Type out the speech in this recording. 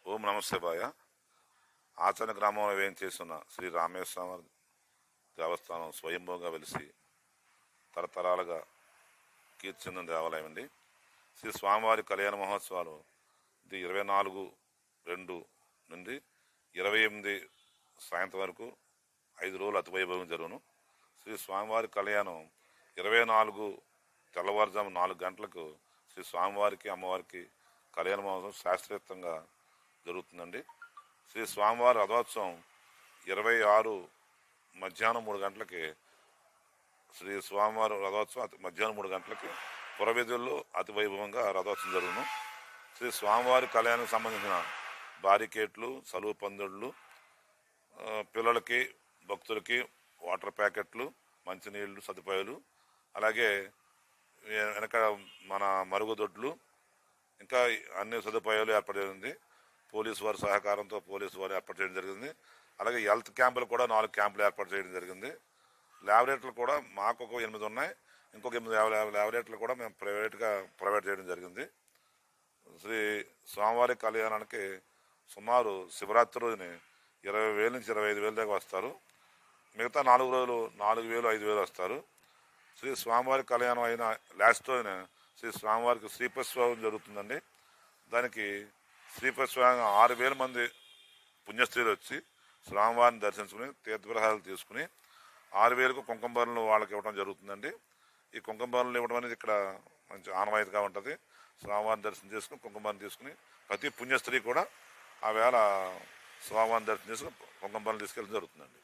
ఓం నమ శివాయ. ఆచరణ గ్రామంలో వేయించేస్తున్న శ్రీ రామేశ్వర దేవస్థానం స్వయంభూగా వెలిసి తరతరాలుగా కీర్తిచెందిన దేవాలయం అండి. శ్రీ స్వామివారి కళ్యాణ మహోత్సవాలు 24/2 నుండి 28 సాయంత్రం వరకు 5 రోజులు అతి వైభవం జరుగును. శ్రీ స్వామివారి కళ్యాణం 24 తెల్లవారుజాము 4 గంటలకు శ్రీ స్వామివారికి అమ్మవారికి కళ్యాణ మహోత్సవం శాస్త్రీయంగా జరుగుతుందండి. శ్రీ స్వామివారి రథోత్సవం 26 మధ్యాహ్నం 3 గంటలకి శ్రీ స్వామివారి రథోత్సవం మధ్యాహ్నం 3 గంటలకి పురవీధుల్లో అతి వైభవంగా రథోత్సవం జరుగును. శ్రీ స్వామివారి కళ్యాణానికి సంబంధించిన బారికేట్లు, సలువు పందుళ్ళు, పిల్లలకి భక్తులకి వాటర్ ప్యాకెట్లు, మంచినీళ్ళు సదుపాయాలు, అలాగే వెనక మన మరుగుదొడ్లు, ఇంకా అన్ని సదుపాయాలు ఏర్పాటు జరిగింది. పోలీసు వారి సహకారంతో పోలీసు వారు ఏర్పాటు చేయడం జరిగింది. అలాగే హెల్త్ క్యాంపులు కూడా 4 క్యాంపులు ఏర్పాటు చేయడం జరిగింది. ల్యాబొరేటరీలు కూడా మాకు ఒక 8 ఉన్నాయి. ఇంకొక 8 ల్యాబొరేటరీలు కూడా మేము ప్రొవైడ్ చేయడం జరిగింది. శ్రీ స్వామివారి కళ్యాణానికి సుమారు శివరాత్రి రోజుని 20,000 నుంచి 25,000 దాకా వస్తారు. మిగతా 4 రోజులు 4,000, 5,000 వస్తారు. శ్రీ స్వామివారి కళ్యాణం అయిన లాస్ట్ రోజున శ్రీ స్వామివారికి శ్రీపతిస్వామి జరుగుతుందండి. దానికి శ్రీపతిస్వామి 6,000 మంది పుణ్యస్త్రీలు వచ్చి స్వామివారిని దర్శించుకుని తీర్థప్రసాదాలు తీసుకుని 6,000కు కుంకుమ బరులు వాళ్ళకి ఇవ్వడం జరుగుతుందండి. ఈ కుంకుమ బరులు ఇవ్వడం అనేది ఇక్కడ మంచి ఆనవాయితీగా ఉంటుంది. స్వామివారిని దర్శనం చేసుకుని కుంకుమని తీసుకుని ప్రతి పుణ్యస్త్రీ కూడా ఆ వేళ స్వామివారిని దర్శనం చేసుకుని కుంకుమ బరులు తీసుకెళ్ళడం జరుగుతుందండి.